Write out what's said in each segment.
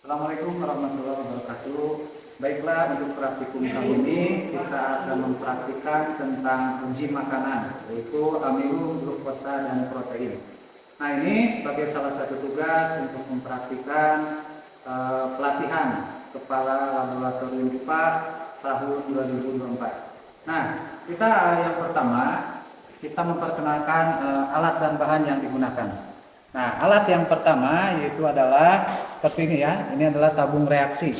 Assalamualaikum warahmatullahi wabarakatuh. Baiklah, untuk praktikum kali ini kita akan mempraktikkan tentang enzim makanan, yaitu amino, glukosa, dan protein. Nah, ini sebagai salah satu tugas untuk mempraktikkan pelatihan Kepala Laboratorium IPA tahun 2024. Nah, kita yang pertama kita memperkenalkan alat dan bahan yang digunakan. Nah, alat yang pertama yaitu adalah seperti ini ya. Ini adalah tabung reaksi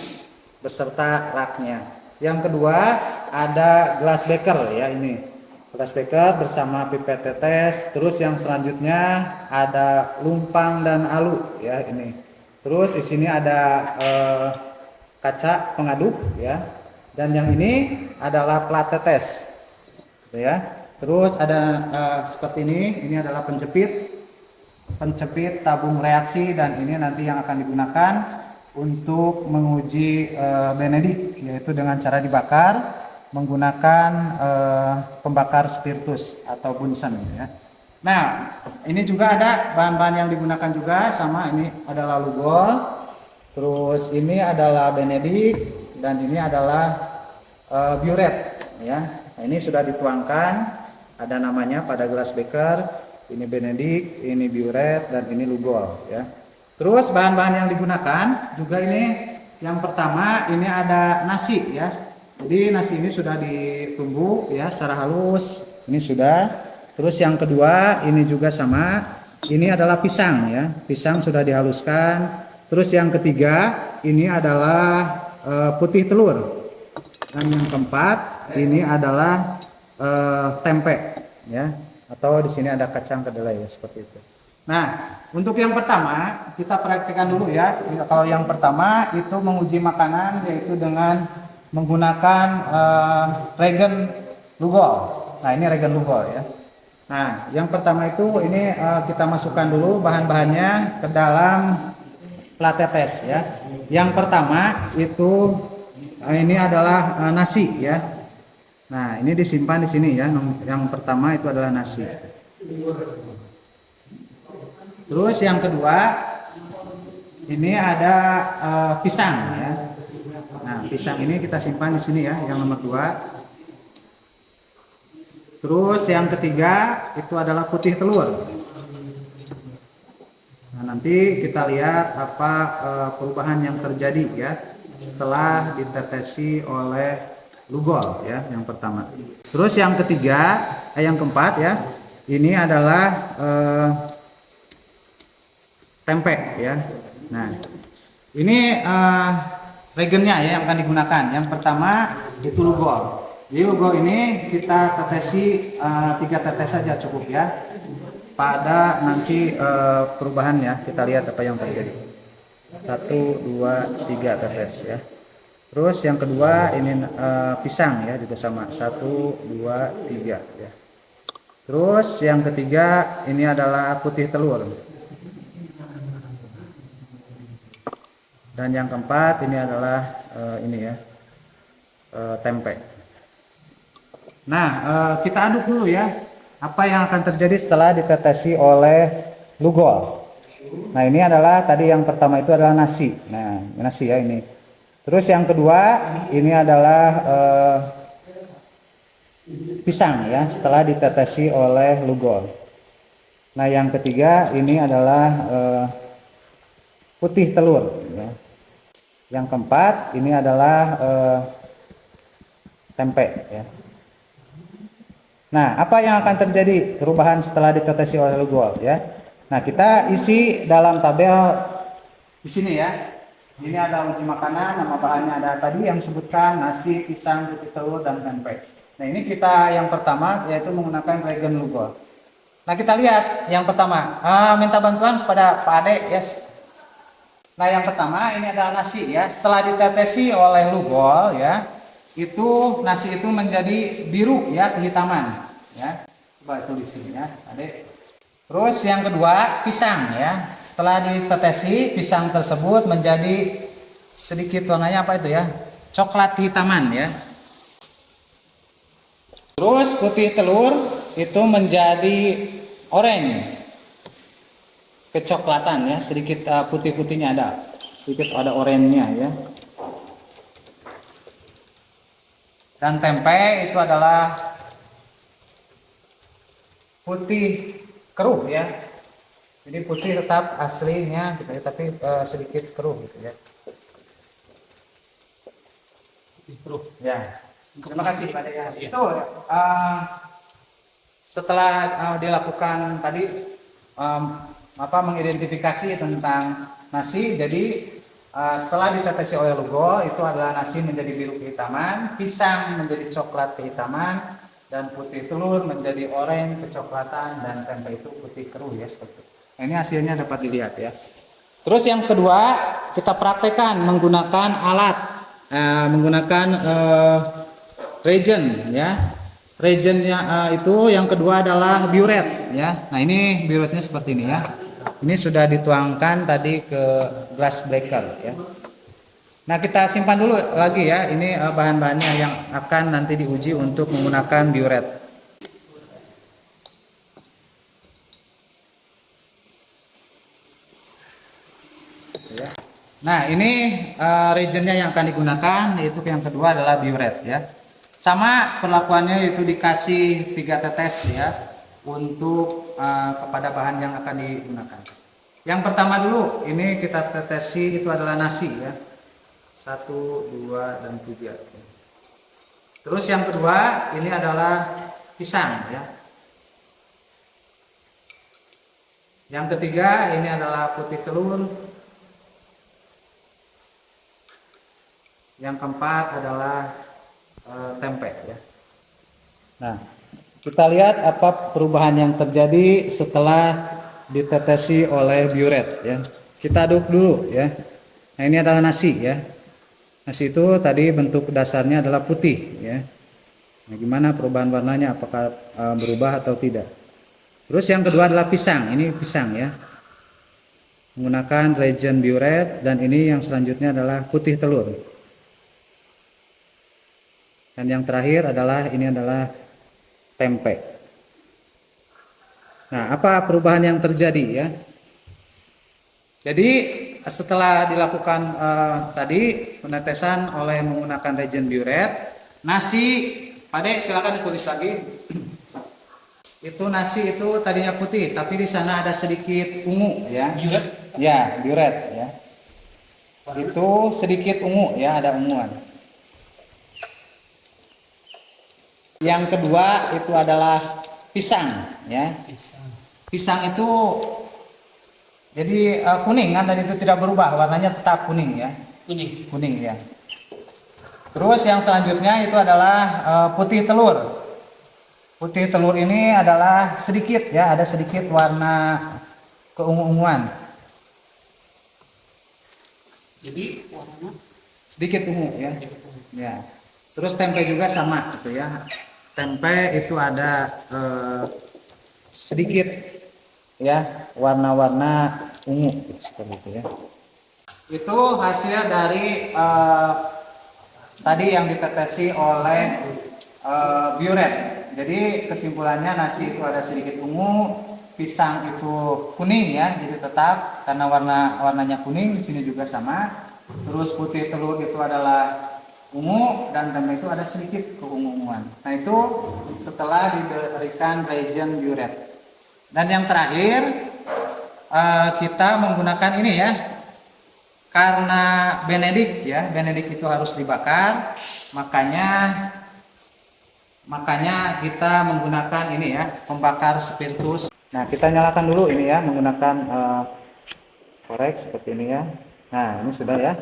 beserta raknya. Yang kedua ada glass beaker ya, ini. Glass beaker bersama pipet tetes. Terus yang selanjutnya ada lumpang dan alu ya, ini. Terus di sini ada kaca pengaduk ya. Dan yang ini adalah plat tetes. Ya. Terus ada seperti ini adalah penjepit tabung reaksi, dan ini nanti yang akan digunakan untuk menguji benedik, yaitu dengan cara dibakar menggunakan pembakar spiritus atau bunsen ya. Nah, ini juga ada bahan-bahan yang digunakan juga sama, ini adalah lugol, terus ini adalah benedik, dan ini adalah biuret ya. Nah, ini sudah dituangkan, ada namanya pada gelas beker. Ini benedik, ini biuret, dan ini lugol ya. Terus bahan-bahan yang digunakan juga ini, yang pertama ini ada nasi ya. Jadi nasi ini sudah ditumbuk ya secara halus, ini sudah. Terus yang kedua ini juga sama, ini adalah pisang ya. Pisang sudah dihaluskan. Terus yang ketiga ini adalah putih telur. Dan yang keempat ini adalah tempe ya. Atau di sini ada kacang kedelai ya, seperti itu. Nah, untuk yang pertama kita praktikkan dulu ya. Kalau yang pertama itu menguji makanan, yaitu dengan menggunakan regen lugol. Nah, ini regen lugol ya. Nah, yang pertama itu ini kita masukkan dulu bahan-bahannya ke dalam plat tetes ya. Yang pertama itu ini adalah nasi ya. Nah, ini disimpan di sini ya. Yang pertama itu adalah nasi. Terus yang kedua ini ada pisang ya. Nah, pisang ini kita simpan di sini ya, yang nomor 2. Terus yang ketiga itu adalah putih telur. Nah, nanti kita lihat apa perubahan yang terjadi ya setelah ditetesi oleh lugol ya, yang pertama. Terus yang ketiga, yang keempat ya, ini adalah tempe ya. Nah, ini regennya ya yang akan digunakan. Yang pertama itu lugol. Jadi lugol ini kita tetesi 3 tetes saja cukup ya. Pada nanti perubahan ya, kita lihat apa yang terjadi. 1, 2, 3 tetes ya. Terus yang kedua ini pisang ya, juga sama 1, 2, 3 ya. Terus yang ketiga ini adalah putih telur. Dan yang keempat ini adalah ini ya, tempe. Nah, kita aduk dulu ya, apa yang akan terjadi setelah ditetesi oleh lugol. Nah, ini adalah tadi yang pertama itu adalah nasi. Nah, nasi ya ini. Terus yang kedua ini adalah pisang ya setelah ditetesi oleh lugol. Nah, yang ketiga ini adalah putih telur ya. Yang keempat ini adalah tempe ya. Nah, apa yang akan terjadi perubahan setelah ditetesi oleh lugol ya. Nah, kita isi dalam tabel di sini ya. Ini ada uji makanan, nama bahannya ada tadi yang disebutkan nasi, pisang, putih telur, dan tempe. Nah, ini kita yang pertama yaitu menggunakan regen lugol. Nah, kita lihat yang pertama. Minta bantuan kepada Pak Ade yes. Nah, yang pertama ini adalah nasi ya. Setelah ditetesi oleh lugol ya, itu nasi itu menjadi biru ya, kehitaman ya. Coba tulis sini ya, Ade. Terus yang kedua pisang ya. Setelah ditetesi, pisang tersebut menjadi sedikit warnanya apa itu ya? Coklat kehitaman ya. Terus putih telur itu menjadi oranye, kecoklatan ya, sedikit putih-putihnya ada. sedikit ada oranye ya. Dan tempe itu adalah putih keruh ya. Jadi putih tetap aslinya gitu ya, tapi sedikit keruh gitu ya. Putih keruh. Ya. Terima kasih Pak ya. Itu setelah dilakukan tadi mengidentifikasi tentang nasi, jadi setelah ditetesi oleh Lugo itu adalah nasi menjadi biru kehitaman, pisang menjadi coklat kehitaman, dan putih telur menjadi oranye kecoklatan, dan tempe itu putih keruh ya seperti itu. Nah, ini hasilnya dapat dilihat ya. Terus yang kedua kita praktekkan menggunakan alat, menggunakan reagent ya. Reagentnya itu yang kedua adalah biuret ya. Nah ini biuretnya seperti ini ya. Ini sudah dituangkan tadi ke glass breaker ya. Nah kita simpan dulu lagi ya. Ini bahan-bahannya yang akan nanti diuji untuk menggunakan biuret. Nah ini reagentnya yang akan digunakan, yaitu yang kedua adalah biuret ya. Sama perlakuannya, yaitu dikasih 3 tetes ya untuk kepada bahan yang akan digunakan. Yang pertama dulu ini kita tetesi itu adalah nasi ya. 1, 2, dan 3. Terus yang kedua ini adalah pisang ya. Yang ketiga ini adalah putih telur. Yang keempat adalah tempe ya. Nah, kita lihat apa perubahan yang terjadi setelah ditetesi oleh biuret ya. Kita aduk dulu ya. Nah, ini adalah nasi ya. Nasi itu tadi bentuk dasarnya adalah putih ya. Nah, gimana perubahan warnanya, apakah berubah atau tidak. Terus yang kedua adalah pisang. Ini pisang ya. Menggunakan reagent biuret, dan ini yang selanjutnya adalah putih telur. Dan yang terakhir adalah ini adalah tempe. Nah, apa perubahan yang terjadi ya? Jadi setelah dilakukan tadi penetesan oleh menggunakan reagent biuret, nasi, Pade silakan ditulis lagi. Itu nasi itu tadinya putih, tapi di sana ada sedikit ungu ya. Biuret? Ya, biuret ya. Itu sedikit ungu ya, ada unguan. Yang kedua itu adalah pisang ya. Pisang itu jadi kuning kan, tadi itu tidak berubah, warnanya tetap kuning ya. Kuning ya. Terus yang selanjutnya itu adalah putih telur. Putih telur ini adalah sedikit ya, ada sedikit warna keungu-unguan. Jadi warnanya sedikit ungu ya. Ya. Terus tempe juga sama gitu ya. Tempe itu ada sedikit ya warna-warna ungu seperti itu ya. Itu hasil dari tadi yang ditetesi oleh biuret. Jadi kesimpulannya nasi itu ada sedikit ungu, pisang itu kuning ya, jadi tetap karena warnanya kuning, di sini juga sama. Terus putih telur itu adalah ungu, dan tempe itu ada sedikit keunguan. Nah itu setelah diberikan reagent biuret. Dan yang terakhir kita menggunakan ini ya, karena Benedict ya, Benedict itu harus dibakar, makanya kita menggunakan ini ya, pembakar spiritus. Nah kita nyalakan dulu ini ya, menggunakan korek seperti ini ya. Nah ini sudah ya.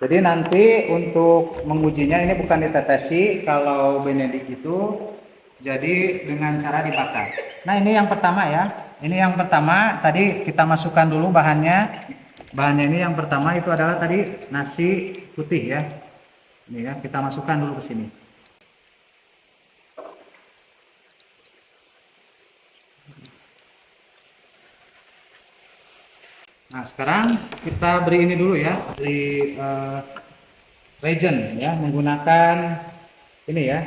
Jadi nanti untuk mengujinya ini bukan ditetesi kalau Benedict itu, jadi dengan cara dibakar. Nah ini yang pertama ya. Ini yang pertama tadi kita masukkan dulu bahannya. Bahannya ini yang pertama itu adalah tadi nasi putih ya. Ini ya, kita masukkan dulu ke sini. Nah sekarang kita beri ini dulu ya, beri reagent ya, menggunakan ini ya,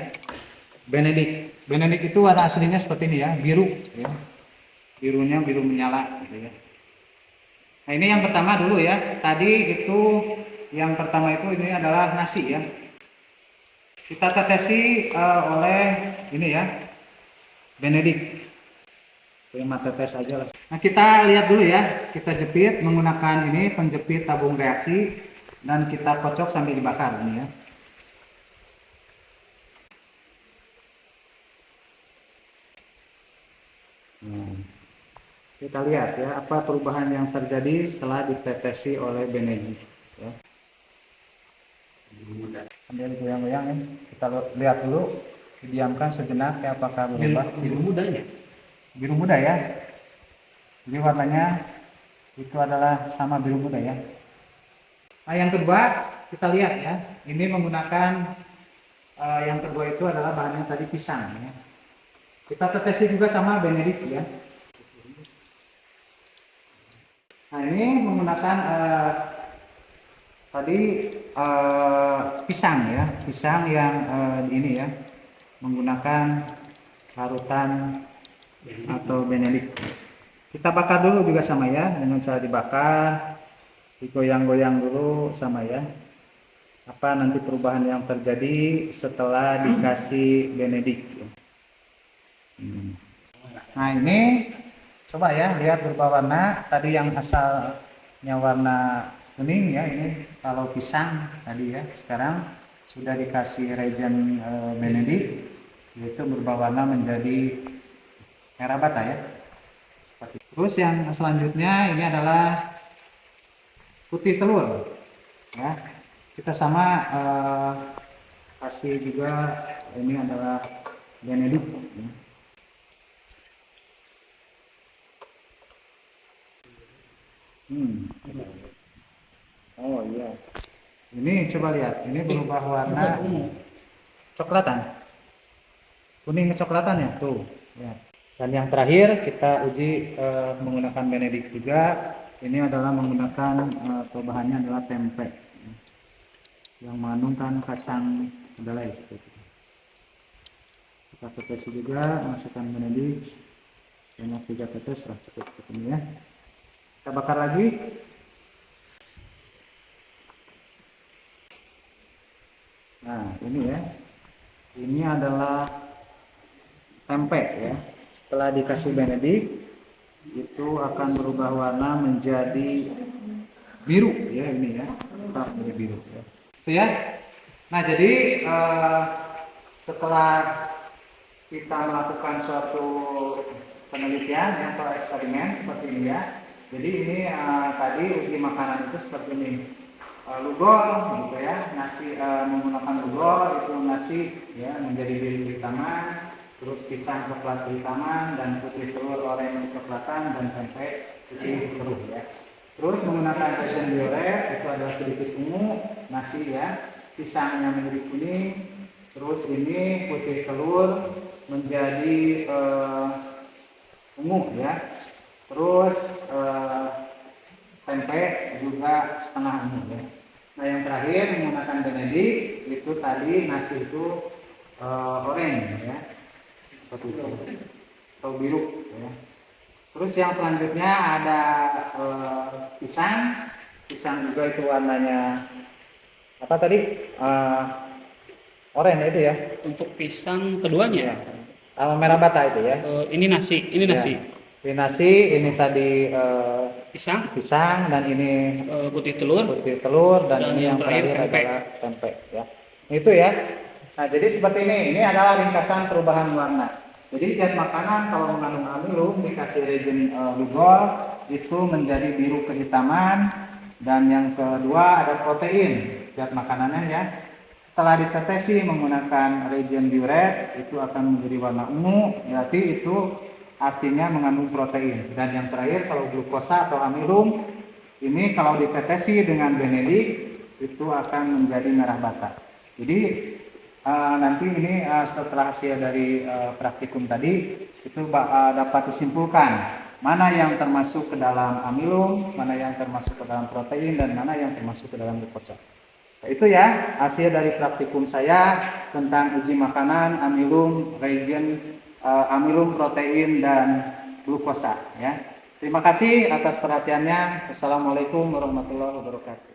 Benedict. Benedict itu warna aslinya seperti ini ya, biru ya, birunya biru menyala gitu ya. Nah, ini yang pertama dulu ya. Tadi itu yang pertama itu ini adalah nasi ya. Kita tetesi oleh ini ya, Benedict. Terima tetes aja lah. Nah, kita lihat dulu ya. Kita jepit menggunakan ini penjepit tabung reaksi dan kita kocok sambil dibakar ini ya. Kita lihat ya apa perubahan yang terjadi setelah ditetesi oleh Benedict ya. Sambil goyang-goyang ya. Kita lihat dulu, didiamkan sejenak ya apakah berubah. Biru muda ya? Biru muda ya. Jadi warnanya itu adalah sama biru muda ya. Nah, yang kedua kita lihat ya. Ini menggunakan yang kedua itu adalah bahannya tadi pisang ya. Kita tetesi juga sama Benedict ya. Nah, ini menggunakan tadi pisang ya, pisang yang ini ya, menggunakan larutan atau Benedict. Kita bakar dulu juga sama ya, dengan cara dibakar, digoyang-goyang dulu sama ya. Apa nanti perubahan yang terjadi setelah dikasih Benedict. Nah, ini coba ya, lihat berubah warna. Tadi yang asalnya warna kuning ya, ini kalau pisang tadi ya. Sekarang sudah dikasih reagent Benedict, yaitu berubah warna menjadi merah bata ya. Seperti itu. Terus yang selanjutnya ini adalah putih telur ya. Kita sama kasih juga, ini adalah Benedict ya. Oh iya, ini coba lihat, ini berubah warna coklatan, kuning kecoklatan ya tuh ya. Dan yang terakhir kita uji menggunakan Benedict juga. Ini adalah menggunakan bahannya adalah tempe yang mengandungkan kacang kedelai seperti itu. Kita tetesi juga, masukkan Benedict sebanyak 3 tetes lah, cukup seperti ini ya. Kita bakar lagi. Nah, ini ya. Ini adalah tempe ya. Setelah dikasih Benedict, itu akan berubah warna menjadi biru ya, ini ya. Menjadi biru ya. Itu ya. Nah, jadi setelah kita melakukan suatu penelitian atau eksperimen seperti ini ya. Jadi ini tadi uji makanan itu seperti ini. Lugol gitu ya, nasi menggunakan lugol itu nasi ya menjadi biru kehitaman, terus pisang coklat kehitaman dan putih telur oranye kecoklatan dan tempe putih keruh ya. Terus menggunakan reagent diuret itu adalah sedikit ungu nasi ya, pisangnya menjadi kuning, terus ini putih telur menjadi ungu ya. Terus tempe juga setengah ungu ya. Nah, yang terakhir menggunakan Benedict itu tadi nasi itu oranye ya, seperti itu atau biru ya. Terus yang selanjutnya ada pisang juga itu warnanya apa tadi oranye itu ya. Untuk pisang keduanya ya. Merah bata itu ya. Ini nasi, ini nasi. Ya. Ini nasi, ini tadi pisang dan ini putih telur dan ini yang terakhir adalah tempe ya. Itu ya. Nah, jadi seperti ini adalah ringkasan perubahan warna. Jadi zat makanan kalau mengandung amilum dikasih reagent lugol itu menjadi biru kehitaman, dan yang kedua ada protein zat makanannya ya. Setelah ditetesi menggunakan reagent diuret itu akan menjadi warna ungu, berarti itu artinya mengandung protein. Dan yang terakhir kalau glukosa atau amilum ini kalau ditetesi dengan Benedict itu akan menjadi merah bata. Jadi nanti ini setelah hasil dari praktikum tadi itu dapat disimpulkan mana yang termasuk ke dalam amilum, mana yang termasuk ke dalam protein, dan mana yang termasuk ke dalam glukosa. Nah, itu ya hasil dari praktikum saya tentang uji makanan, amilum, reagent, amilum, protein, dan glukosa ya. Terima kasih atas perhatiannya. Wassalamualaikum warahmatullahi wabarakatuh.